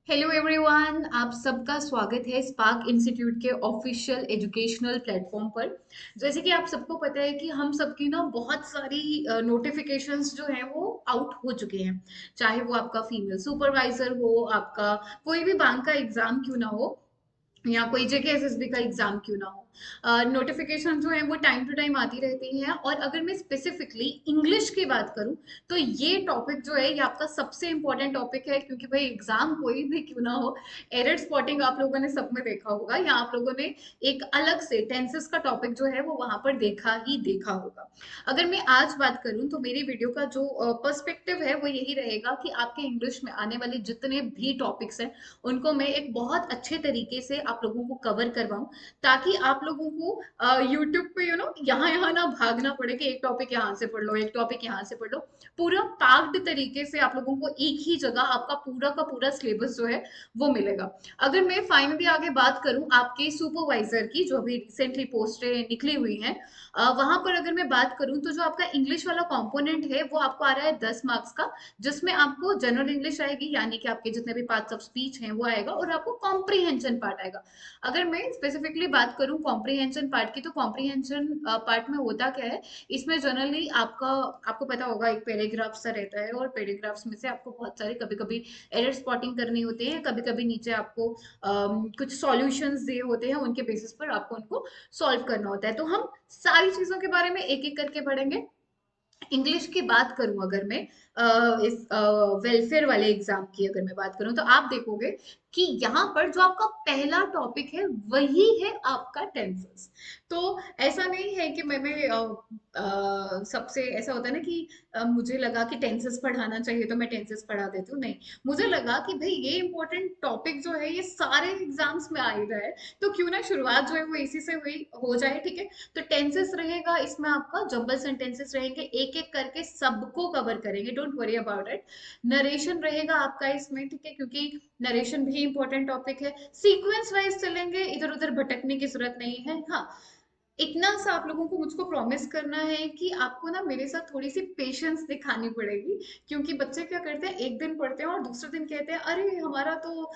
Hello everyone, आप सबका स्वागत है स्पार्क इंस्टीट्यूट के ऑफिशियल एजुकेशनल प्लेटफॉर्म पर। जैसे कि आप सबको पता है कि हम सबकी ना बहुत सारी नोटिफिकेशंस जो हैं वो आउट हो चुके हैं। चाहे वो आपका फीमेल सुपरवाइजर हो, आपका कोई भी बैंक का एग्जाम क्यों ना हो, या कोई जेकेएसएसबी का एग्जाम क्यों ना हो, नोटिफिकेशन जो है वो टाइम टू टाइम आती रहती हैं। और अगर मैं स्पेसिफिकली इंग्लिश की बात करूं तो ये टॉपिक जो है ये आपका सबसे इंपॉर्टेंट टॉपिक है, क्योंकि भाई एग्जाम कोई भी क्यों ना हो, एरर स्पॉटिंग आप लोगों ने सब में देखा होगा, या आप लोगों ने एक अलग से टेंसेस का टॉपिक जो है वो वहां पर देखा ही देखा होगा। अगर मैं आज बात करूं तो मेरी वीडियो का जो पर्सपेक्टिव है वो यही रहेगा कि आपके इंग्लिश में आने वाले जितने भी टॉपिक्स हैं उनको मैं एक बहुत अच्छे तरीके से आप लोगों को कवर करवाऊं, ताकि आप लोगों को यूट्यूब पे यहाँ यहाँ ना भागना पड़े कि एक टॉपिक यहाँ से पढ़ लो, एक टॉपिक यहाँ से पढ़ लो। पूरा पैक्ड तरीके से आप लोगों को एक ही जगह आपका पूरा का पूरा सिलेबस जो है वो मिलेगा। अगर मैं फाइनली आगे बात करूं आपके सुपरवाइजर की, जो अभी रिसेंटली पोस्टें निकली हुई हैं, वहां पर अगर मैं बात करूं तो जो आपका इंग्लिश वाला कंपोनेंट है वो आपको आ रहा है 10 मार्क्स का, जिसमें आपको जनरल इंग्लिश आएगी, यानी कि आपके जितने भी पार्ट्स ऑफ स्पीच हैं वो आएगा, और आपको कॉम्प्रीहेंशन पार्ट आएगा। अगर मैं स्पेसिफिकली बात करूं कॉम्प्रीहेंशन पार्ट की, तो कॉम्प्रीहेंशन पार्ट में होता क्या है, इसमें जनरली आपका आपको पता होगा एक पैराग्राफ सा रहता है, और पैराग्राफ्स में से आपको बहुत सारे कभी कभी एरर स्पॉटिंग करनी होती है, कभी कभी नीचे आपको कुछ सॉल्यूशंस दिए होते हैं, उनके बेसिस पर आपको उनको सॉल्व करना होता है। तो हम सारी चीजों के बारे में एक एक करके पढ़ेंगे। इंग्लिश की बात करूं अगर मैं इस वेलफेयर वाले एग्जाम की अगर मैं बात करूं, तो आप देखोगे कि यहाँ पर जो आपका पहला टॉपिक है वही है आपका टेंसेस। तो ऐसा नहीं है कि मैंने सबसे ऐसा होता है ना कि मुझे लगा कि टेंसेस पढ़ाना चाहिए तो मैं टेंसेस पढ़ा देती हूँ, नहीं। मुझे लगा कि भाई ये इंपॉर्टेंट टॉपिक जो है ये सारे एग्जाम्स में आ ही रहा है, तो क्यों ना शुरुआत जो है वो इसी से हुई हो जाए, ठीक है। तो टेंसेस रहेगा इसमें, आपका जंबल सेंटेंसेस रहेंगे, एक एक करके सबको कवर करेंगे, don't worry about it. Narration रहेगा आपका इसमें, ठीक है, क्योंकि नरेशन भी इंपॉर्टेंट टॉपिक है। सीक्वेंस वाइज चलेंगे, इधर उधर भटकने की जरूरत नहीं है। हाँ, इतना सा आप लोगों को मुझको प्रॉमिस करना है कि आपको ना मेरे साथ थोड़ी सी पेशेंस दिखानी पड़ेगी, क्योंकि बच्चे क्या करते हैं, एक दिन पढ़ते हैं और दूसरे दिन कहते हैं अरे हमारा तो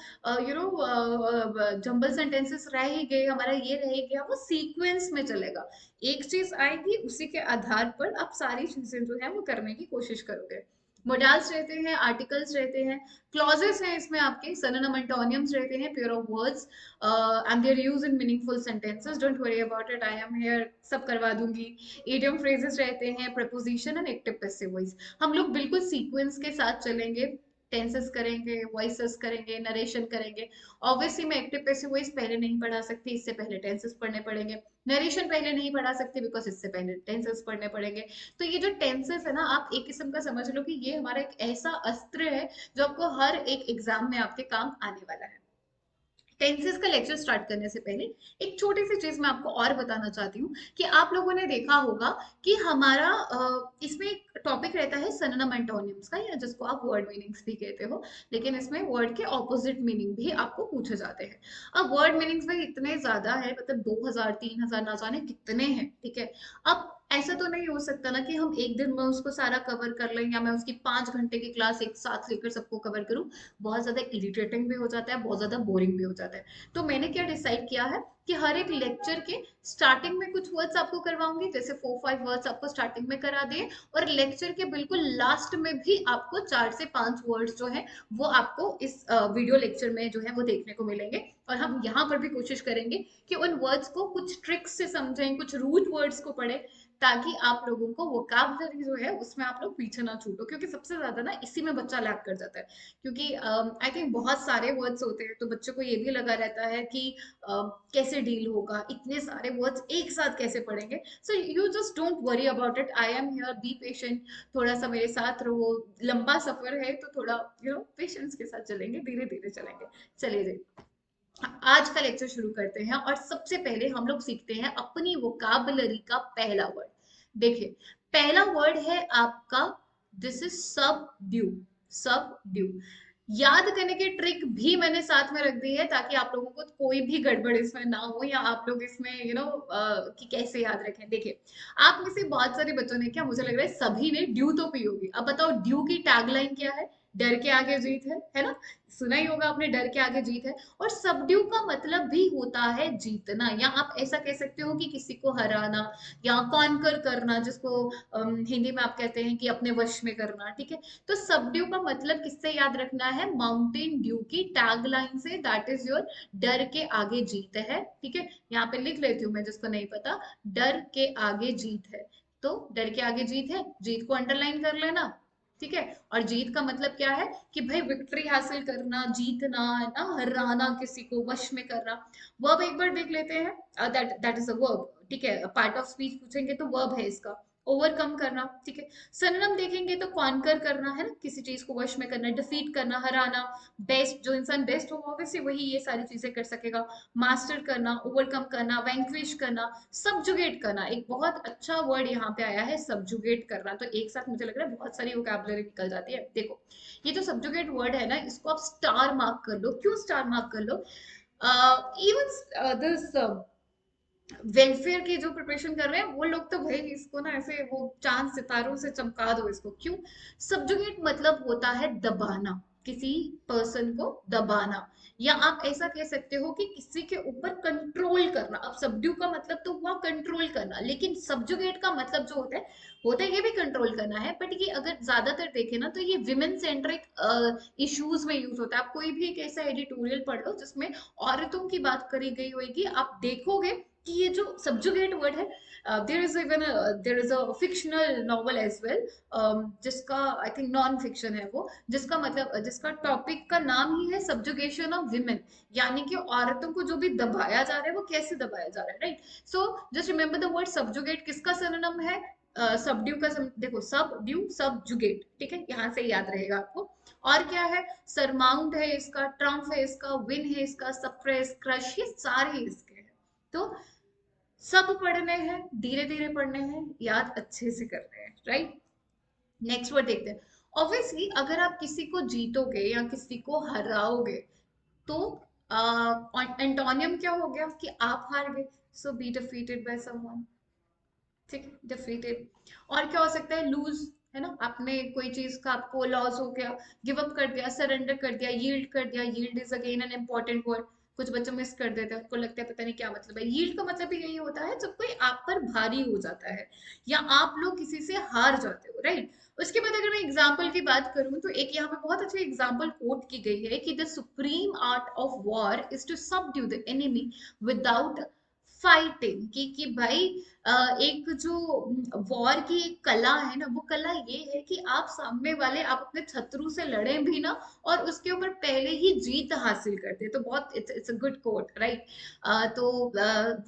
जंबल सेंटेंसेस रह ही गए, हमारा ये रह ही गया। वो सीक्वेंस में चलेगा, एक चीज आएगी उसी के आधार पर आप सारी चीजें जो है वो करने की कोशिश करोगे। मोडाल्स रहते हैं, आर्टिकल्स रहते हैं, क्लॉजेस हैं इसमें, आपके synonyms एंटोनियम्स रहते हैं, pair of words and their use in meaningful sentences, don't worry about it, I am here, सब करवा दूंगी। idiom phrases रहते हैं, preposition and active passive voice। हम लोग बिल्कुल सीक्वेंस के साथ चलेंगे, टेंसेस करेंगे, वॉइसेस करेंगे, नरेशन करेंगे। ऑब्वियसली मैं एक्टिव पैसिव वॉइस पहले नहीं पढ़ा सकती, इससे पहले टेंसेस पढ़ने पड़ेंगे। नरेशन पहले नहीं पढ़ा सकती बिकॉज इससे पहले टेंसेस पढ़ने पड़ेंगे। तो ये जो टेंसेस है ना, आप एक किस्म का समझ लो कि ये हमारा एक ऐसा अस्त्र है जो आपको हर एक एग्जाम में आपके काम आने वाला है। टेंसेस का लेक्चर स्टार्ट करने से पहले एक छोटी सी चीज मैं आपको और बताना चाहती हूँ कि आप लोगों ने देखा होगा कि हमारा इसमें एक टॉपिक रहता है सिनोनिम एंटोनिम्स का, या जिसको आप वर्ड मीनिंग्स भी कहते हो, लेकिन इसमें वर्ड के ऑपोजिट मीनिंग भी आपको पूछे जाते हैं। अब वर्ड मीनिंग्स में इतने ज्यादा है, मतलब 2000 3000 ना जाने कितने हैं, ठीक है। अब ऐसा तो नहीं हो सकता ना कि हम एक दिन में उसको सारा कवर कर लें, या मैं उसकी 5 घंटे की क्लास एक साथ लेकर सबको कवर करूं। बहुत ज्यादा इरिटेटिंग भी हो जाता है, बहुत ज्यादा बोरिंग भी हो जाता है। तो मैंने क्या डिसाइड किया है कि हर एक लेक्चर के स्टार्टिंग में कुछ वर्ड्स आपको करवाऊंगी, जैसे 4 5 वर्ड्स आपको स्टार्टिंग में करा दिए, और लेक्चर के बिल्कुल लास्ट में भी आपको 4 से 5 वर्ड्स जो है वो आपको इस वीडियो लेक्चर में जो है वो देखने को मिलेंगे। और हम यहाँ पर भी कोशिश करेंगे कि उन वर्ड्स को कुछ ट्रिक्स से समझें, कुछ रूट वर्ड्स को पढ़े, ताकि आप लोगों को वोकैबुलरी जो है उसमें आप लोग पीछे ना छूटो, क्योंकि सबसे ज्यादा ना इसी में बच्चा लैग कर जाता है। क्योंकि आई थिंक बहुत सारे वर्ड्स होते हैं, तो बच्चों को ये भी लगा रहता है कि कैसे डील होगा, इतने सारे वर्ड्स एक साथ कैसे पढ़ेंगे। So you just don't worry about it, I am here, be patient, थोड़ा सा मेरे साथ रहो। लंबा सफर है तो थोड़ा पेशेंस के साथ चलेंगे, धीरे धीरे चलेंगे। चलिए जी, आज का लेक्चर शुरू करते हैं, और सबसे पहले हम लोग सीखते हैं अपनी वोकाबुलरी का पहला वर्ड। देखिए, पहला वर्ड है आपका, दिस इज सब ड्यू। सब ड्यू याद करने की ट्रिक भी मैंने साथ में रख दी है, ताकि आप लोगों को कोई भी गड़बड़ इसमें ना हो, या आप लोग इसमें कि कैसे याद रखें। देखिए, आप में से बहुत सारे बच्चों ने, क्या मुझे लग रहा है सभी ने ड्यू तो पी होगी। अब बताओ ड्यू की टैगलाइन क्या है? डर के आगे जीत है ना? सुना ही होगा आपने, डर के आगे जीत है। और सबड्यू का मतलब भी होता है जीतना, या आप ऐसा कह सकते हो कि किसी को हराना या कॉन्कर करना, जिसको हिंदी में आप कहते हैं कि अपने वश में करना, ठीक है? तो सबड्यू का मतलब किससे याद रखना है? माउंटेन ड्यू की टैगलाइन से, दैट इज योर डर के आगे जीत है, ठीक है? यहाँ पे लिख लेती हूँ मैं जिसको नहीं पता, डर के आगे जीत है। तो डर के आगे जीत है, जीत को अंडरलाइन कर लेना, ठीक है? और जीत का मतलब क्या है कि भाई विक्ट्री हासिल करना, जीतना, है ना, हराना, किसी को वश में करना। वर्ब एक बार देख लेते हैं, that that is a verb, ठीक है? पार्ट ऑफ स्पीच पूछेंगे तो वर्ब है इसका, ओवरकम करना, ठीक है? सिनोनिम देखेंगे तो कॉन्कर करना है ना, किसी चीज को वश में करना, डिफीट करना, हराना। बेस्ट, जो इंसान बेस्ट होगा ऑब्वियसली वही ये सारी चीजें कर सकेगा। मास्टर करना, ओवरकम करना, वैंक्विश करना, सबजुगेट करना। एक बहुत अच्छा वर्ड यहाँ पे आया है, सबजुगेट करना। तो एक साथ मुझे लग रहा है बहुत सारी वोकैबुलरी निकल जाती है। देखो, ये जो सबजुगेट वर्ड है ना, इसको आप स्टार मार्क कर लो। क्यों स्टार मार्क कर लो? इवन दिस वेलफेयर की जो प्रिपरेशन कर रहे हैं वो लोग तो भाई इसको ना ऐसे वो चांद सितारों से चमका दो इसको। क्यों? सबजुगेट मतलब होता है दबाना, किसी पर्सन को दबाना, या आप ऐसा कह सकते हो कि किसी के ऊपर कंट्रोल करना। अब सबड्यू का मतलब तो हुआ कंट्रोल करना, लेकिन सबजुगेट का मतलब जो होता है ये भी कंट्रोल करना है, बट ये अगर ज्यादातर देखें ना तो ये विमेन सेंट्रिक इश्यूज में यूज होता है। आप कोई भी एक ऐसा एडिटोरियल पढ़ लो जिसमें औरतों की बात करी गई होगी, आप देखोगे कि ये जो सबजुगेट वर्ड है, there is a fictional novel as well, जिसका आई थिंक नॉन फिक्शन है वो, जिसका मतलब जिसका टॉपिक का नाम ही है सब्जुगेशन ऑफ विमेन, यानी कि औरतों को जो भी दबाया जा रहा है वो कैसे दबाया जा रहा है, right? So just remember the word subjugate किसका सिनोनिम है? सबड्यू का देखो, सबड्यू सबजुगेट, ठीक है? यहाँ से याद रहेगा आपको। और क्या है? सरमाउंट है इसका, ट्रम्प है इसका, विन है इसका, सप्रेस, क्रश, ये सारे इसके हैं। तो सब पढ़ने हैं, धीरे धीरे पढ़ने हैं, याद अच्छे से करने हैं, राइट? नेक्स्ट वर्ड देखते हैं। ऑब्वियसली अगर आप किसी को जीतोगे या किसी को हराओगे तो एंटोनियम क्या हो गया कि आप हार गए। सो बी डिफीटेड बाय समवन, ठीक है? डिफीटेड। और क्या हो सकता है? लूज, है ना? आपने कोई चीज का आपको लॉस हो गया, गिव अप कर दिया, सरेंडर कर दिया, यील्ड कर दिया। Yield is again an important word, कुछ बच्चे मिस कर देते हैं, उनको लगता है पता नहीं क्या मतलब है। यील्ड का मतलब भी यही होता है जब कोई आप पर भारी हो जाता है या आप लोग किसी से हार जाते हो, राइट? उसके बाद अगर मैं एग्जाम्पल की बात करूं तो एक यहाँ पे बहुत अच्छी एग्जाम्पल कोट की गई है कि the supreme art of war is to subdue the enemy without fighting. कि भाई एक जो वॉर की एक कला है ना, वो कला ये है कि आप सामने वाले, आप अपने शत्रु से लड़े भी ना और उसके ऊपर पहले ही जीत हासिल कर दे। तो बहुत it's a good quote, right? तो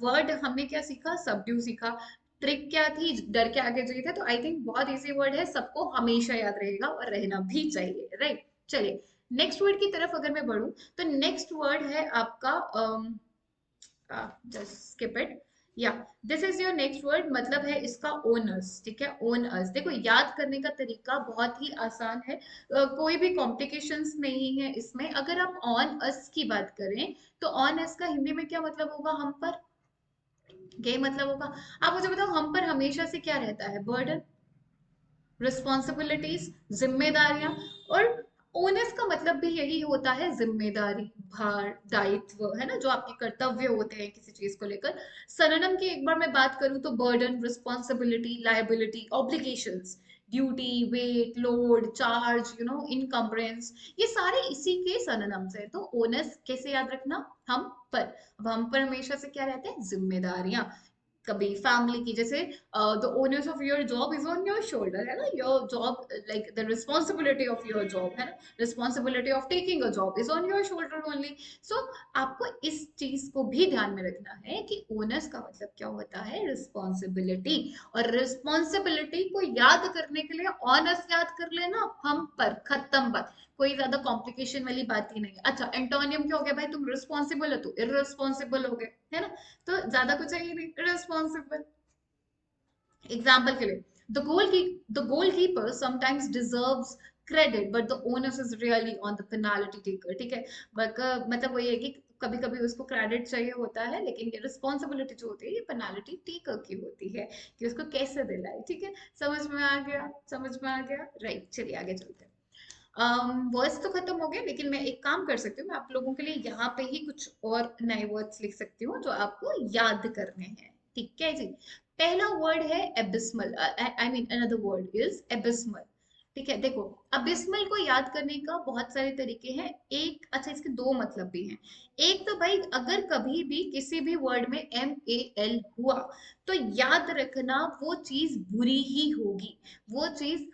वर्ड हमने क्या सीखा? सबड्यू सीखा। ट्रिक क्या थी? डर के आगे जीत है। तो आई थिंक बहुत इजी वर्ड है, सबको हमेशा याद रहेगा और रहना भी चाहिए, राइट? चलिए नेक्स्ट वर्ड की तरफ अगर मैं बढ़ूं तो नेक्स्ट वर्ड है आपका जस्ट स्किप इट, या this is your next word. मतलब है इसका ओनर्स, ठीक है? ओनर्स देखो, याद करने का तरीका बहुत ही आसान है, कोई भी कॉम्प्लिकेशंस नहीं है इसमें। अगर आप ऑन अस की बात करें तो ऑन अस का हिंदी में क्या मतलब होगा? हम पर। क्या मतलब होगा? आप मुझे बताओ, हम पर हमेशा से क्या रहता है? बर्डन, रिस्पॉन्सिबिलिटीज, जिम्मेदारियां। और ओनस का मतलब भी यही होता है, जिम्मेदारी, भार, दायित्व, है ना? जो आपके कर्तव्य होते हैं किसी चीज को लेकर। सरनम की एक बार मैं बात करूं तो burden, responsibility, liability, obligations, duty, weight, load, charge, encumbrance, ये सारे इसी के synonyms है। तो ओनस कैसे याद रखना? हम पर। अब हम पर हमेशा से क्या रहते हैं? जिम्मेदारियां। कभी फैमिली की, जैसे the owners of your job is on your shoulder, है ना? Your job, like the responsibility of your job, है ना? Responsibility of taking a job is on your shoulder only. So आपको इस चीज को भी ध्यान में रखना है कि ओनर्स का मतलब क्या होता है? रिस्पॉन्सिबिलिटी। और रिस्पॉन्सिबिलिटी को याद करने के लिए ऑनर्स याद कर लेना, हम पर, खत्म बात। कोई ज्यादा कॉम्प्लिकेशन वाली बात ही नहीं है। अच्छा, एंटोनियम क्या हो गया भाई? तुम रिस्पॉन्सिबल हो तो इररिस्पॉन्सिबल हो गए, है ना? तो ज्यादा कुछ है ही नहीं, रिस्पॉन्सिबल। एग्जाम्पल के लिए, the goal keeper sometimes deserves credit but the owners is really on the penalty taker, ठीक है? मतलब वही है कि कभी कभी उसको क्रेडिट चाहिए होता है, लेकिन ये रिस्पॉन्सिबिलिटी जो होती है ये पेनाल्टी टेकर की होती है कि उसको कैसे दिलाए, ठीक है? समझ में आ गया? समझ में आ गया, राइट? चलिए आगे चलते हैं। वर्ड्स तो खत्म हो गए, लेकिन मैं एक काम कर सकती हूँ, मैं आप लोगों के लिए यहाँ पे ही कुछ और नए वर्ड्स लिख सकती हूँ जो आपको याद करने हैं। ठीक है जी। पहला वर्ड है abysmal. I mean another word is abysmal. ठीक है, देखो, अबिस्मल को याद करने का बहुत सारे तरीके हैं। एक, अच्छा, इसके दो मतलब भी हैं। एक तो भाई, अगर कभी भी किसी भी वर्ड में MAL हुआ तो याद रखना वो चीज बुरी ही होगी। वो चीज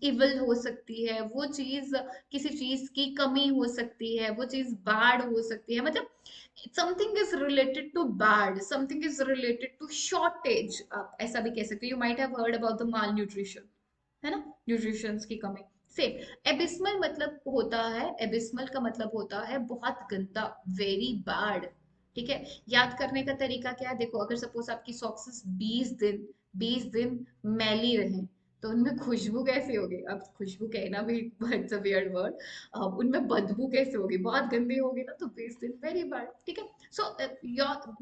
इविल हो सकती है, वो चीज किसी चीज की कमी हो सकती है, वो चीज बैड हो सकती है। मतलब something is related to bad, something is related to shortage, आप ऐसा भी कह सकते हो। You might have heard about the malnutrition, है ना, न्यूट्रिशन की कमी। सेम एबिस्मल मतलब होता है, एबिस्मल का मतलब होता है बहुत गंदा, वेरी बैड। ठीक है। याद करने का तरीका क्या है, देखो, अगर सपोज आपकी सॉक्सेस 20 दिन मैली रहे तो उनमें खुशबू कैसी होगी? अब खुशबू कहना भी इट्स अ वियर्ड वर्ड। उनमें बदबू कैसे होगी? बहुत गंदी होगी ना, तो 20 दिन वेरी बैड। ठीक है। सो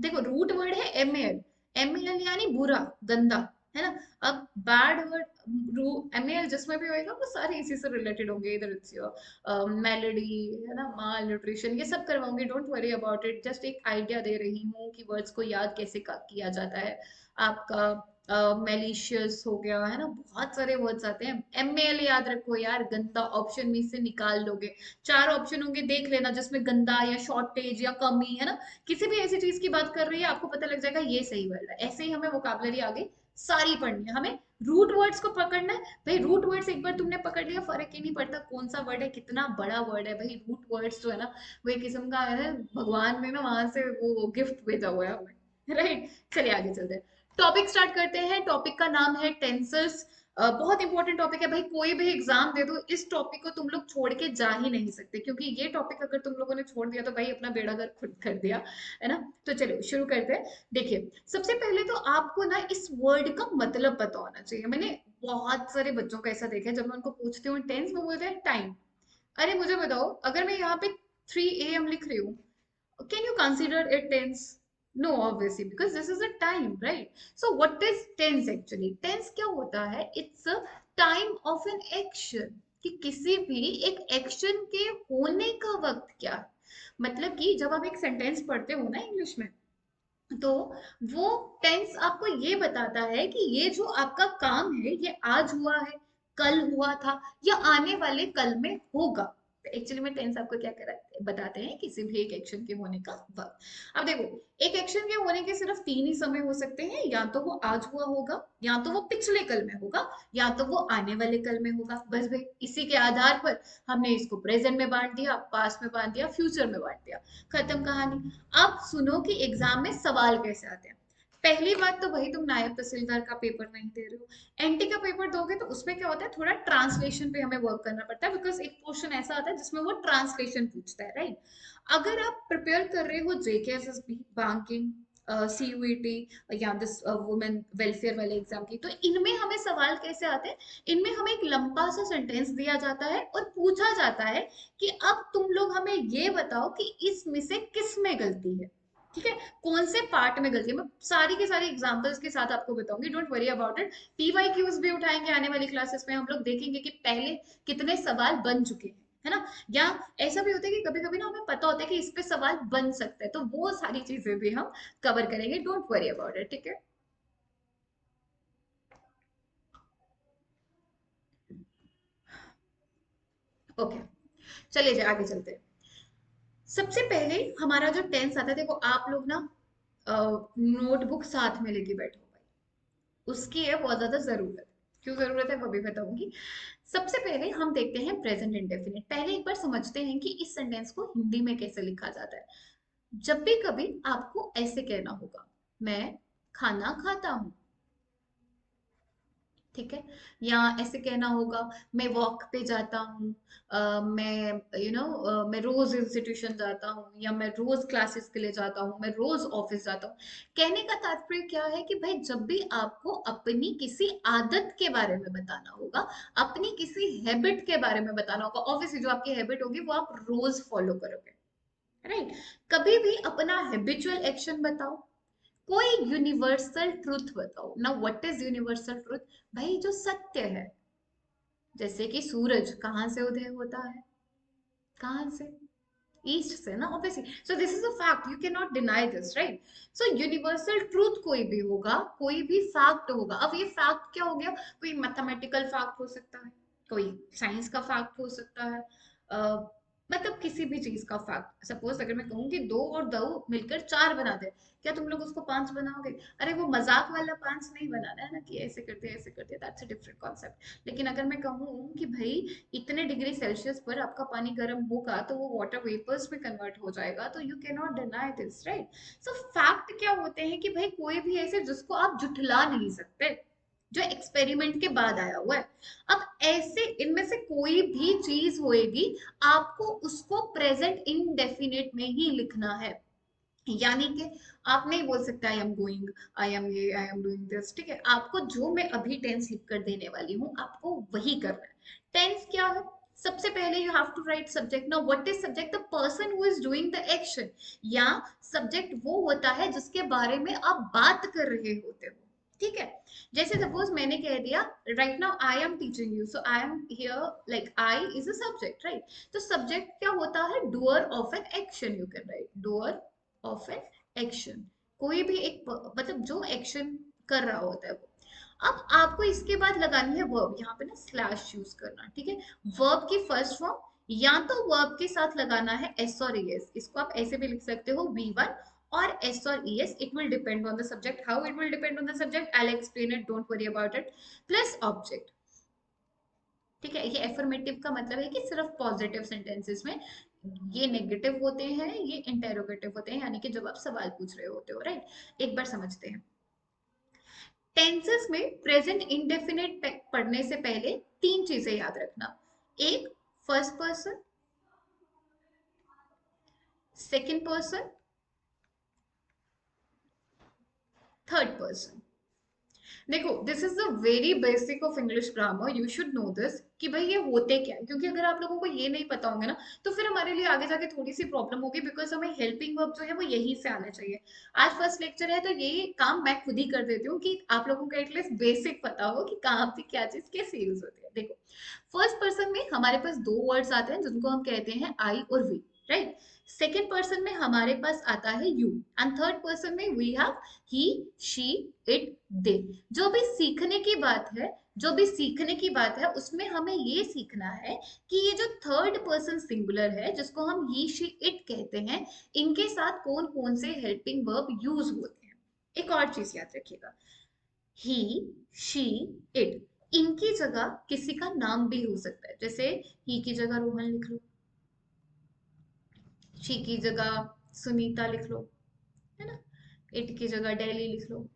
देखो, रूट वर्ड है MAL। MAL यानी बुरा, गंदा, है ना। अब बैड वर्ड MAL जिसमें भी होएगा वो सारे इसी से रिलेटेड होंगे। इधर इट्स योर मेलोडी, है ना, माल न्यूट्रिशन, ये सब करवाऊंगी, don't worry about it. Just एक आइडिया दे रही हूँ कि वर्ड्स को याद कैसे किया जाता है। आपका मेलिशियस हो गया, है ना, बहुत सारे वर्ड्स आते हैं। MAL याद रखो यार, गंदा ऑप्शन में से निकाल लोगे। 4 ऑप्शन होंगे, देख लेना, जिसमें गंदा या शॉर्टेज या कमी, है ना, किसी भी ऐसी चीज की बात कर रही है, आपको पता लग जाएगा ये सही वर्ड है। ऐसे ही हमें वोकाबलरी आगे सारी पढ़नी है, हमें रूट वर्ड्स को पकड़ना है। भाई रूट वर्ड्स एक बार तुमने पकड़ लिया, फर्क ही नहीं पड़ता कौन सा वर्ड है, कितना बड़ा वर्ड है। भाई रूट वर्ड्स जो है ना, वो एक किस्म का है, भगवान ने ना वहां से वो गिफ्ट भेजा हुआ है हमें, राइट। चलिए आगे चलते हैं, टॉपिक स्टार्ट करते हैं। टॉपिक का नाम है टेंसेस। बहुत इंपॉर्टेंट टॉपिक है भाई, कोई भी एग्जाम दे दो, इस टॉपिक को तुम लोग छोड़ के जा ही नहीं सकते, क्योंकि ये टॉपिक अगर तुम लोगों ने छोड़ दिया तो भाई अपना बेड़ा गर्क खुद कर दिया, है ना। तो चलो शुरू करते हैं। देखिए, सबसे पहले तो आपको ना इस वर्ड का मतलब पता होना चाहिए। मैंने बहुत सारे बच्चों को ऐसा देखा है, जब मैं उनको पूछती हूँ टेंस, वो बोलते हैं टाइम। अरे मुझे बताओ, अगर मैं यहाँ पे 3 AM लिख रही हूँ, can you consider it tense? No, obviously, because this is a time, right? So what is tense actually? Tense क्या होता है? It's a time of an action, कि किसी भी एक एक्शन के होने का वक्त क्या है। मतलब कि जब आप एक सेंटेंस पढ़ते हो ना इंग्लिश में, तो वो टेंस आपको ये बताता है कि ये जो आपका काम है, ये आज हुआ है, कल हुआ था, या आने वाले कल में होगा। एक्चुअली में टेंस आपको क्या करा बताते हैं, किसी भी एक एक्शन के होने का वक्त। अब देखो, एक एक्शन के होने के सिर्फ 3 ही समय हो सकते हैं, या तो वो आज हुआ होगा, या तो वो पिछले कल में होगा, या तो वो आने वाले कल में होगा। बस भाई इसी के आधार पर हमने इसको प्रेजेंट में बांट दिया, पास्ट में बांट दिया, फ्यूचर में बांट दिया, खत्म कहानी। अब सुनो कि एग्जाम में सवाल कैसे आते हैं। पहली बात तो भाई, तुम नायब तहसीलदार का पेपर नहीं दे रहे हो, एनटी का पेपर दोगे, तो उसमें क्या होता है, थोड़ा ट्रांसलेशन पे हमें वर्क करना पड़ता है, बिकॉज एक पोर्शन ऐसा आता है जिसमें वो ट्रांसलेशन पूछता है, राइट। अगर आप प्रिपेयर कर रहे हो JKSSB, बैंकिंग, CUET, या दिस वुमेन वेलफेयर वाले एग्जाम की, तो इनमें हमें सवाल कैसे आते हैं, इनमें हमें एक लंबा सा सेंटेंस दिया जाता है और पूछा जाता है कि अब तुम लोग हमें ये बताओ कि इसमें से किस में गलती है। ठीक है, कौन से पार्ट में गलती है, मैं सारी के सारी एग्जांपल्स के साथ आपको बताऊंगी, don't worry about it. PYQs भी उठाएंगे आने वाली क्लासेस में, हम लोग देखेंगे कि पहले कितने सवाल बन चुके हैं, है ना। या ऐसा भी होता है कि कभी कभी ना हमें पता होता है कि इस पे सवाल बन सकता है, तो वो सारी चीजें भी हम कवर करेंगे, डोंट वरी अबाउट इट। ठीक है, ओके, चलिए जी आगे चलते हैं। सबसे पहले हमारा जो टेंस आता है, देखो आप लोग ना नोटबुक साथ में लेके बैठो भाई, उसकी है बहुत ज्यादा जरूरत। क्यों जरूरत है वो भी बताऊंगी। सबसे पहले हम देखते हैं प्रेजेंट इंडेफिनिट। पहले एक बार समझते हैं कि इस सेंटेंस को हिंदी में कैसे लिखा जाता है। जब भी कभी आपको ऐसे कहना होगा, मैं खाना खाता हूँ, ठीक है, या ऐसे कहना होगा, मैं वॉक पे जाता हूँ, मैं मैं रोज इंस्टीट्यूशन जाता हूँ, या मैं रोज क्लासेस के लिए जाता हूँ, मैं रोज ऑफिस जाता हूँ। कहने का तात्पर्य क्या है कि भाई जब भी आपको अपनी किसी आदत के बारे में बताना होगा, अपनी किसी हैबिट के बारे में बताना होगा, ऑब्वियसली जो आपकी हैबिट होगी वो आप रोज फॉलो करोगे, राइट। कभी भी अपना हैबिचुअल एक्शन बताओ, कोई यूनिवर्सल ट्रुथ बताओ ना। What is universal truth? भाई जो सत्य है, जैसे कि सूरज कहाँ से उदय होता है, कहाँ से, ईस्ट से ना, obviously. So this is a fact, you can not deny this, right. So universal truth कोई भी होगा, कोई भी फैक्ट होगा। अब ये फैक्ट क्या हो गया, कोई मैथमेटिकल फैक्ट हो सकता है, कोई साइंस का फैक्ट हो सकता है, मतलब किसी भी चीज का फैक्ट। सपोज अगर मैं कहूँ कि दो और दो मिलकर चार बना दे, क्या तुम लोग उसको पांच बनाओगे? अरे वो मजाक वाला पांच नहीं बनाना है ना, कि ऐसे करते ऐसे करते, दैट्स अ डिफरेंट कॉन्सेप्ट। लेकिन अगर मैं कहूँ कि भाई इतने डिग्री सेल्सियस पर आपका पानी गर्म होगा तो वो वाटर वेपर्स में कन्वर्ट हो जाएगा, तो you can not deny this, right. So fact क्या होते हैं कि भाई कोई भी ऐसे जिसको आप जुठला नहीं सकते, जो एक्सपेरिमेंट के बाद आया हुआ है। अब ऐसे इनमें से कोई भी चीज होएगी, आपको उसको प्रेजेंट इंडेफिनिट में ही लिखना है। यानी कि आप नहीं बोल सकते I am going, I am ये, आई एम डूइंग दिस, ठीक है। आपको जो मैं अभी टेंस लिख कर देने वाली हूँ, आपको वही करना है। टेंस क्या है? सबसे पहले you have to write subject. Now what is subject? The person who is doing the action. या सब्जेक्ट वो होता है जिसके बारे में आप बात कर रहे होते हो, ठीक है। जैसे सपोज मैंने कह दिया right now I am teaching you, so I am here, like I is a subject, right. तो सब्जेक्ट क्या होता है? Doer of an action, you can write doer of an action. कोई भी एक मतलब जो एक्शन कर रहा होता है वो। अब आपको इसके बाद लगानी है वर्ब, यहाँ पे ना स्लैश यूज करना, ठीक है। वर्ब की फर्स्ट फॉर्म, या तो वर्ब के साथ लगाना है एस और एस, इसको आप ऐसे भी लिख सकते हो V1 और एस और S, it will depend on the subject. How it will depend on the subject, I will explain it, don't worry about it. Plus object, ठीक है। ये एफर्मेटिव का मतलब है कि सिर्फ पॉजिटिव सेंटेंसेस में, ये नेगेटिव होते हैं, ये इंटेरोगेटिव होते हैं, यानी कि जब आप सवाल पूछ रहे होते हो, राइट। एक बार समझते हैं। टेंसेस में प्रेजेंट इंडेफिनिट पढ़ने से पहले तीन चीजें याद रखना। एक, first person, second person, third person. देखो this is the very basic of English grammar, you should know this, कि भाई ये होते क्या है। क्योंकि अगर आप लोगों को ये नहीं पता होंगे ना, तो फिर हमारे लिए आगे जाके थोड़ी सी प्रॉब्लम होगी, बिकॉज हमें हेल्पिंग वर्ब जो है वो यहीं से आना चाहिए। आज फर्स्ट लेक्चर है तो ये काम मैं खुद ही कर देती हूँ कि आप लोगों को एटलीस्ट बेसिक पता हो कि कहाँ पे क्या चीज कैसे यूज होती है। देखो फर्स्ट पर्सन में हमारे पास दो वर्ड्स आते हैं जिनको हम कहते हैं आई और वी, राइट। सेकेंड पर्सन में हमारे पास आता है यू, एंड थर्ड पर्सन में we have he, she, it, they. जो भी सीखने की बात है, जो भी सीखने की बात है उसमें हमें ये सीखना है कि ये जो थर्ड पर्सन सिंगुलर है जिसको हम ही, शी, इट कहते हैं, इनके साथ कौन कौन से हेल्पिंग वर्ब यूज होते हैं। एक और चीज याद रखिएगा, ही, शी, इट, इनकी जगह किसी का नाम भी हो सकता है। जैसे ही की जगह रोहन लिख लो, शी की जगह सुनीता लिख लो, है ना, इट की जगह डेली लिख लो।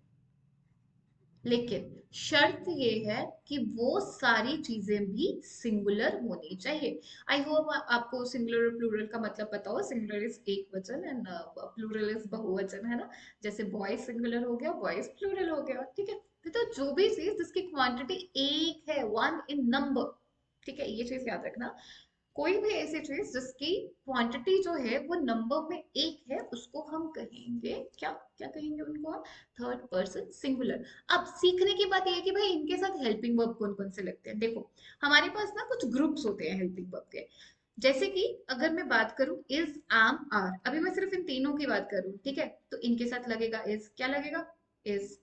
लेकिन शर्त ये है कि वो सारी चीजें भी सिंगुलर होनी चाहिए। आई होप आपको सिंगुलर और प्लूरल का मतलब पता हो। सिंगुलर इज एक वचन एंड प्लूरल इज बहुवचन, है ना। जैसे बॉयज सिंगुलर हो गया, बॉयज प्लूरल हो गया, ठीक है। तो जो भी चीज जिसकी क्वांटिटी एक है, वन इन नंबर, ठीक है, ये चीज याद रखना। कोई भी ऐसी चीज जिसकी क्वांटिटी जो है वो नंबर में एक है, उसको हम कहेंगे क्या, क्या कहेंगे उनको हम? Third person singular. अब सीखने की बात ये है कि भाई इनके साथ हेल्पिंग वर्ब कौन कौन से लगते हैं। देखो हमारे पास ना कुछ ग्रुप्स होते हैं हेल्पिंग वर्ब के। जैसे कि अगर मैं बात करूं इज, एम, आर, अभी मैं सिर्फ इन तीनों की बात करूं, ठीक है, तो इनके साथ लगेगा इज, क्या लगेगा? इज।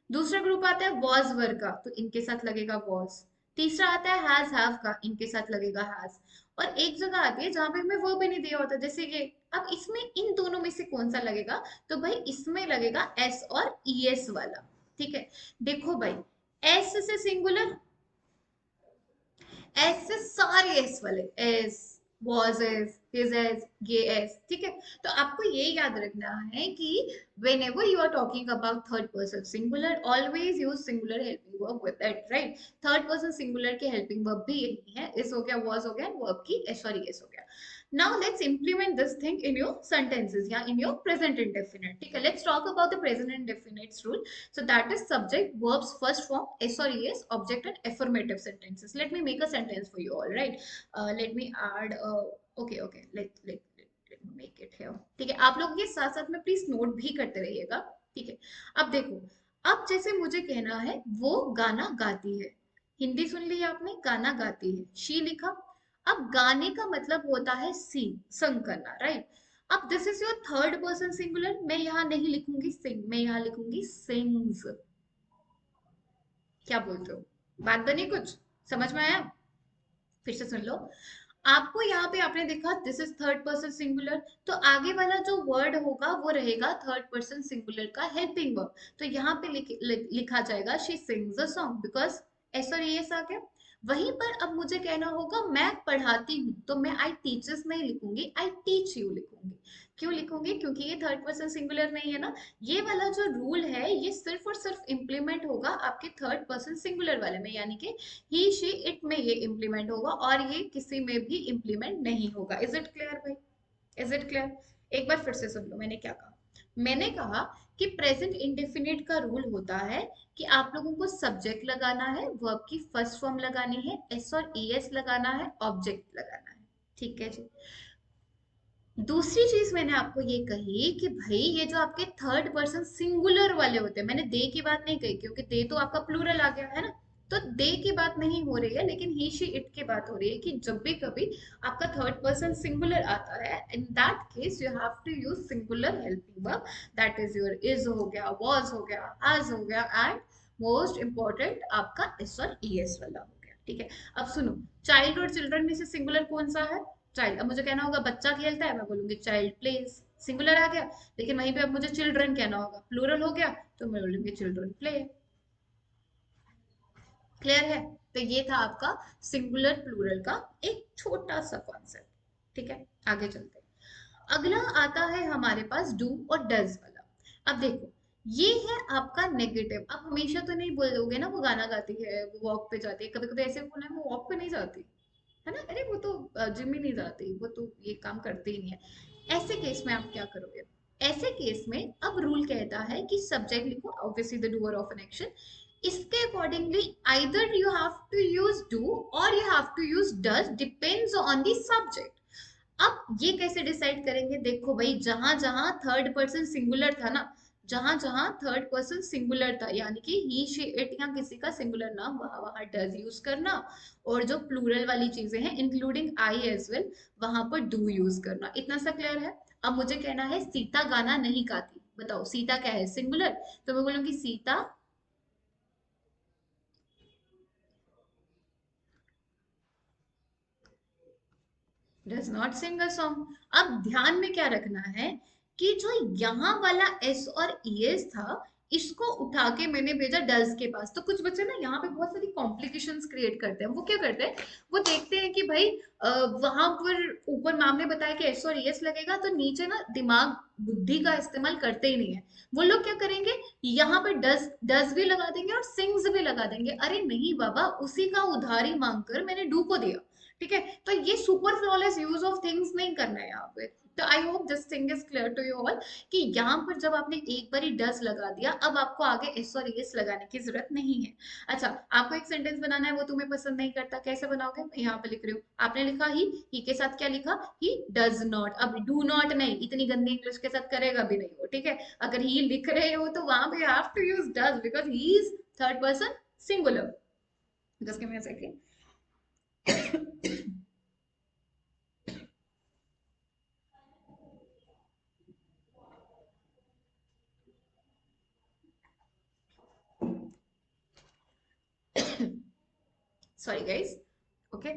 दूसरा ग्रुप आता है वॉज वर का, तो इनके साथ लगेगा वॉज। तीसरा आता है हैज हैव का, इनके साथ लगेगा हैज। और एक जगह आती है जहां पे हमें वर्ब ही नहीं दिया होता, जैसे ये। अब इसमें इन दोनों में से कौन सा लगेगा? तो भाई इसमें लगेगा एस और ईएस वाला, ठीक है। देखो भाई, एस से सिंगुलर, एस से सारे एस वाले, S, was S, his S, ये एस, ठीक है। तो आपको ये याद रखना है कि whenever you are talking about third person singular, always use singular helping verb with it, right? Third person singular के हेल्पिंग वर्ब भी यही है, इस हो गया, was हो गया, वर्ब की एस और एस हो गया। Now let's implement this thing in your sentences या in your present indefinite, ठीक है। Let's talk about the present indefinite rule. So that is subject, verbs, first form, S or ES, object and affirmative sentences. Let me make a sentence for you all, right? Let me add, okay, let me make it here. ठीक है, आप लोग ये साथ साथ में please note भी करते रहिएगा, ठीक है। अब देखो, अब जैसे मुझे कहना है वो गाना गाती है, हिंदी सुन ली आपने, गाना गाती है, शी लिखा। अब गाने का मतलब होता है सिंग, संग करना, राइट। अब this is your third person singular, मैं यहाँ नहीं लिखूंगी सिंग, मैं यहाँ लिखूंगी सिंग्स। क्या बोलते हो, बात बनी कुछ, समझ में आया? फिर से सुन लो। आपको यहाँ पे आपने देखा this is third person singular, तो आगे वाला जो वर्ड होगा वो रहेगा थर्ड पर्सन सिंगुलर का हेल्पिंग वर्ब। तो यहाँ पे लिखा जाएगा she sings a song, because S और एस आ गया। वहीं पर अब मुझे कहना होगा मैं पढ़ाती हूँ, तो मैं आई टीचर्स नहीं लिखूंगी, आई टीच यू लिखूंगी। क्यों लिखूंगी? क्योंकि ये थर्ड पर्सन सिंगुलर नहीं है ना। ये वाला जो रूल है ये सिर्फ और सिर्फ इम्प्लीमेंट होगा आपके थर्ड पर्सन सिंगुलर वाले में, यानी कि ही शी इट में ये इम्प्लीमेंट होगा, और ये किसी में भी इम्प्लीमेंट नहीं होगा। इज इट क्लियर भाई? Is it clear? एक बार फिर से सुन लो मैंने क्या कहा। मैंने कहा कि प्रेजेंट इंडेफिनिट का रूल होता है कि आप लोगों को सब्जेक्ट लगाना है, वर्ब की फर्स्ट फॉर्म लगानी है, एस और एस लगाना है, ऑब्जेक्ट लगाना है। ठीक है जी। दूसरी चीज मैंने आपको ये कही कि भाई ये जो आपके थर्ड पर्सन सिंगुलर वाले होते हैं, मैंने दे की बात नहीं कही क्योंकि दे तो आपका प्लूरल आ गया है ना, तो दे की बात नहीं हो रही है, लेकिन ही शी इट की बात हो रही है कि जब भी कभी आपका थर्ड पर्सन सिंगुलर आता है, in that case you have to use singular helping verb, that is your is हो गया, वाज हो गया, हैज हो गया, एंड मोस्ट इंपॉर्टेंट आपका एस और ईएस वाला हो गया। ठीक है। अब सुनो, चाइल्ड और चिल्ड्रन में से सिंगुलर कौन सा है? चाइल्ड। अब मुझे कहना होगा बच्चा खेलता है, मैं बोलूंगी चाइल्ड प्लेज, सिंगुलर आ गया। लेकिन वहीं पे अब मुझे चिल्ड्रन कहना होगा, प्लूरल हो गया, तो मैं बोलूंगी चिल्ड्रन प्ले। क्लियर है? तो ये था आपका सिंगुलर प्लूरल का एक छोटा सा कॉन्सेप्ट। ठीक है, आगे चलते हैं। अगला आता है हमारे पास डू और डज वाला। अब देखो, ये है आपका नेगेटिव। अब हमेशा तो नहीं बोलोगे ना वो गाना गाती है, वो वॉक पे जाती है, कभी कभी ऐसे बोलना है वो वॉक पे नहीं जाती है ना, अरे वो तो जिम ही नहीं जाती, वो तो ये काम करती ही नहीं है। ऐसे केस में आप क्या करोगे? ऐसे केस में अब रूल कहता है कि सब्जेक्ट लिखो, obviously the doer of an action. इसके accordingly either you have to use do और you have to use does, depends on the subject. अब ये कैसे डिसाइड करेंगे? देखो भाई, जहां जहां थर्ड पर्सन सिंगुलर था ना, जहां जहां थर्ड पर्सन सिंगुलर था, यानी कि ही शी इट या किसी का सिंगुलर नाम, वहां वहां डज यूज करना। और जो प्लूरल वाली चीजें हैं इंक्लूडिंग आई एज वेल, वहां पर डू यूज करना। इतना सा क्लियर है? अब मुझे कहना है सीता गाना नहीं गाती, बताओ सीता क्या है? सिंगुलर। तो मैं बोलूंगी Sita does not sing a song. अब ध्यान में क्या रखना है कि जो यहाँ वाला एस और ईएस था, इसको उठा के मैंने भेजा डज के पास। तो कुछ बच्चे ना यहाँ पे बहुत सारी कॉम्प्लिकेशंस क्रिएट करते हैं। वो क्या करते हैं, वो देखते हैं कि भाई वहां पर ऊपर मैम ने बताया कि एस और ईएस लगेगा, तो नीचे ना दिमाग बुद्धि का इस्तेमाल करते ही नहीं है। वो लोग क्या करेंगे, यहाँ पे डज डज भी लगा देंगे और सिंग्स भी लगा देंगे। अरे नहीं बाबा, उसी का उधारी मांगकर मैंने डू को दिया। ठीक है। तो ये super flawless use of things नहीं करना है यहाँ पे। तो I hope this thing is clear to you all कि यहाँ पर जब आपने एक बार ही डज लगा दिया, अब आपको आगे एस और एस लगाने की जरूरत नहीं है। अच्छा, आपको एक सेंटेंस बनाना है, वो तुम्हें पसंद नहीं करता, कैसे बनाओगे? मैं यहाँ पे लिख रही हूँ, आपने लिखा ही के साथ क्या लिखा? He does not. अब डू नॉट नहीं, इतनी गंदी इंग्लिश के साथ करेगा भी नहीं वो। ठीक है, अगर ही लिख रहे हो तो वहां पे have to use does, because he is third person singular. Just give me a second. Sorry guys. Okay.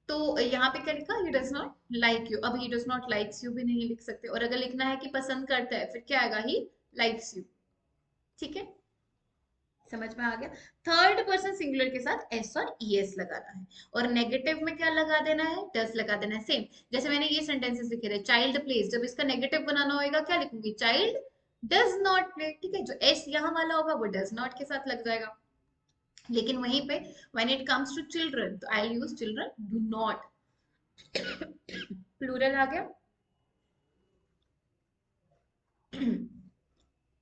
तो यहाँ पे क्या लिखा? He does not like you. अब he does not likes you भी नहीं लिख सकते, और अगर लिखना है कि पसंद करता है, फिर क्या आएगा? He likes you. ठीक है, समझ में आ गया? थर्ड पर्सन सिंगुलर के साथ एस और ईएस लगाना है, और नेगेटिव में क्या लगा देना है? डज लगा देना है। सेम जैसे मैंने ये सेंटेंसेस लिखे थे, चाइल्ड प्लेज, जब इसका नेगेटिव बनाना होगा क्या लिखूंगी? Child does not play. ठीक है, जो एस यहाँ वाला होगा वो डज नॉट के साथ लग जाएगा। लेकिन वहीं पे when it comes to children, तो I use children do not. Plural आ गया।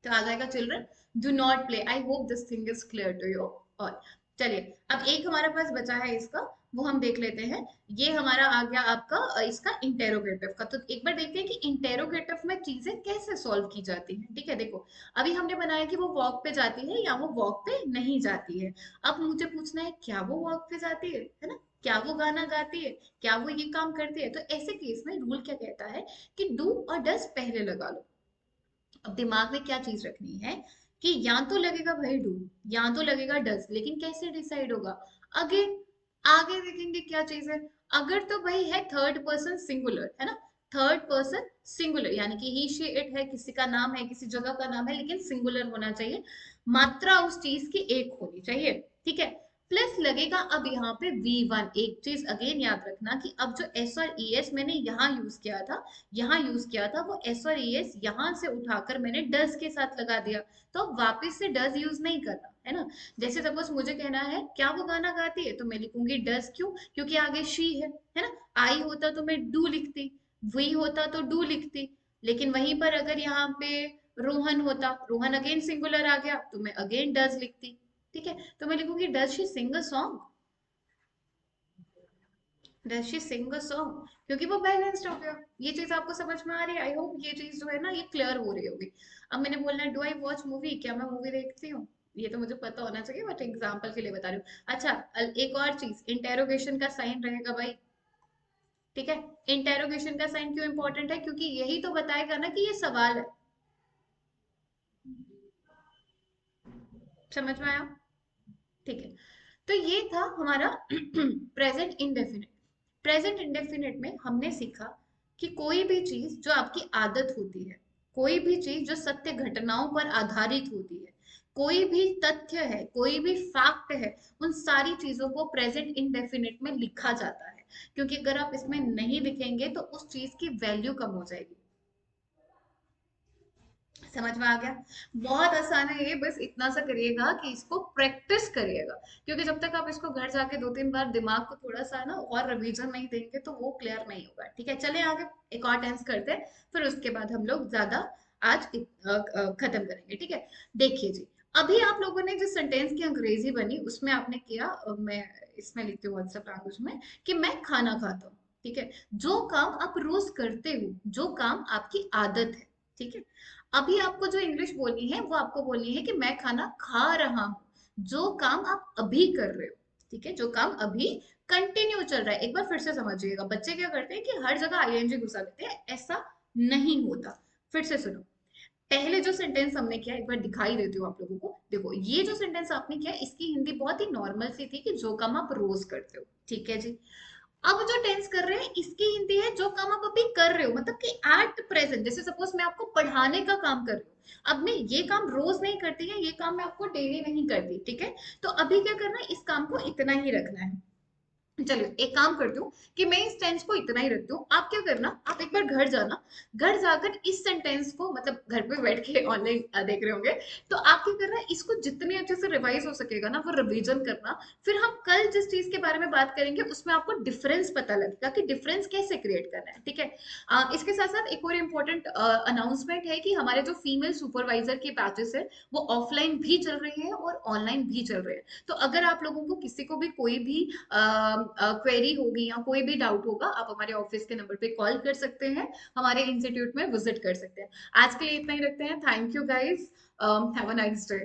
तो आ जाएगा children do not play. I hope this thing is clear to you all. चलिए, अब एक हमारे पास बचा है इसका वो हम देख लेते हैं। ये हमारा आ गया आपका इसका इंटेरोगेटिव का। तो एक बार देखते हैं कि इंटेरोगेटिव में चीजें कैसे सॉल्व की जाती हैं। ठीक है, देखो अभी हमने बनाया कि वो वॉक पे जाती है या वो वॉक पे नहीं जाती है। अब मुझे पूछना है क्या वो वॉक पे जाती है ना, क्या वो गाना गाती है, क्या वो ये काम करती है। तो ऐसे केस में रूल क्या कहता है कि डू और डज पहले लगा लो। अब दिमाग में क्या चीज रखनी है कि या तो लगेगा भाई डू या तो लगेगा डज, लेकिन कैसे डिसाइड होगा आगे। आगे देखेंगे क्या चीज है। अगर तो भाई है थर्ड पर्सन सिंगुलर है ना, थर्ड पर्सन सिंगुलर यानी कि ही शी इट है, किसी का नाम है, किसी जगह का नाम है, लेकिन सिंगुलर होना चाहिए। मात्रा उस चीज की एक होनी चाहिए। ठीक है, प्लस लगेगा अब यहाँ पे V1। एक चीज अगेन याद रखना कि अब जो एस और ई एस मैंने यहाँ यूज किया था, यहाँ यूज किया था, वो एस और एस यहाँ से उठाकर मैंने डज के साथ लगा दिया। तो अब वापस से डज यूज नहीं करना है ना। जैसे सपोज मुझे कहना है क्या वो गाना गाती है, तो मैं लिखूंगी डज। क्यों? क्योंकि आगे शी है ना। आई होता तो मैं डू लिखती, वी होता तो डू लिखती। लेकिन वहीं पर अगर यहाँ पे रोहन होता, रोहन अगेन सिंगुलर आ गया, तो मैं अगेन डज लिखती। ठीक है, तो मैं लिखूंगी does she Singh a song, does she Singh a song, क्योंकि वो बैलेंस्ड हो गया। ये चीज आपको समझ में आ रही है? आई होप ये चीज जो है ना ये क्लियर हो रही होगी। अब मैंने बोलना है डू आई वॉच मूवी, क्या मैं मूवी देखती हूँ? ये तो मुझे पता होना चाहिए, बट एग्जाम्पल के लिए बता रही हूँ। अच्छा, एक और चीज, इंटेरोगेशन का साइन रहेगा भाई। ठीक है, इंटेरोगेशन का साइन क्यों इंपॉर्टेंट है? क्योंकि यही तो बताएगा ना कि ये सवाल है। समझ में आया? ठीक है, तो ये था हमारा प्रेजेंट इंडेफिनिट। प्रेजेंट इंडेफिनिट में हमने सीखा कि कोई भी चीज जो आपकी आदत होती है, कोई भी चीज जो सत्य घटनाओं पर आधारित होती है, कोई भी तथ्य है, कोई भी फैक्ट है, उन सारी चीजों को प्रेजेंट इंडेफिनिट में लिखा जाता है। क्योंकि अगर आप इसमें नहीं लिखेंगे तो उस चीज की वैल्यू कम हो जाएगी। समझ में आ गया? बहुत आसान है ये, बस इतना सा करिएगा कि इसको प्रैक्टिस करिएगा। क्योंकि जब तक आप इसको घर जाके 2-3 बार दिमाग को थोड़ा सा ना और रिवीजन नहीं देंगे तो वो क्लियर नहीं होगा। ठीक है, चले आगे एक और टेंस करते हैं, फिर उसके बाद हम लोग ज्यादा आज खत्म करेंगे। ठीक है, देखिए जी, अभी आप लोगों ने जिस सेंटेंस की अंग्रेजी बनी उसमें आपने किया, मैं इसमें लिखती हूँ व्हाट्सएप लैंग्वेज में, कि मैं खाना खाता हूँ। ठीक है, जो काम आप रोज करते हो, जो काम आपकी आदत है। ठीक है, अभी आपको जो इंग्लिश बोलनी है वो आपको बोलनी है कि मैं खाना खा रहा हूं, जो काम आप अभी कर रहे हो। ठीक है, जो काम अभी कंटिन्यू चल रहा है। एक बार फिर से समझिएगा, बच्चे क्या करते हैं कि हर जगह आईएनजी घुसा देते हैं, ऐसा नहीं होता। फिर से सुनो, पहले जो सेंटेंस हमने किया एक बार दिखाई देती हूँ आप लोगों को। देखो ये जो सेंटेंस आपने किया इसकी हिंदी बहुत ही नॉर्मल सी थी कि जो काम आप रोज करते हो। ठीक है जी, अब जो टेंस कर रहे हैं इसकी हिंदी है जो काम आप अभी कर रहे हो, मतलब कि एट प्रेजेंट। जैसे सपोज मैं आपको पढ़ाने का काम कर रही हूँ, अब मैं ये काम रोज नहीं करती है, ये काम मैं आपको डेली नहीं करती। ठीक है, तो अभी क्या करना है, इस काम को इतना ही रखना है। चलिए एक काम करती हूँ कि मैं इस टेंस को इतना ही रखती हूँ। आप क्या करना, आप एक बार घर जाना, घर जाकर इस सेंटेंस को, मतलब घर पे बैठ के ऑनलाइन देख रहे होंगे, तो आप क्या करना, इसको जितने अच्छे से रिवाइज हो सकेगा ना वो रिवीजन करना। फिर हम कल जिस चीज के बारे में बात करेंगे उसमें आपको डिफरेंस पता लगेगा कि डिफरेंस कैसे क्रिएट करना है। ठीक है, इसके साथ साथ एक और इम्पोर्टेंट अनाउंसमेंट है कि हमारे जो फीमेल सुपरवाइजर के बैचेस है वो ऑफलाइन भी चल रहे हैं और ऑनलाइन भी चल रहे हैं। तो अगर आप लोगों को किसी को भी कोई भी क्वेरी होगी या कोई भी डाउट होगा, आप हमारे ऑफिस के नंबर पे कॉल कर सकते हैं, हमारे इंस्टीट्यूट में विजिट कर सकते हैं। आज के लिए इतना ही रखते हैं। Thank you guys, have a nice day.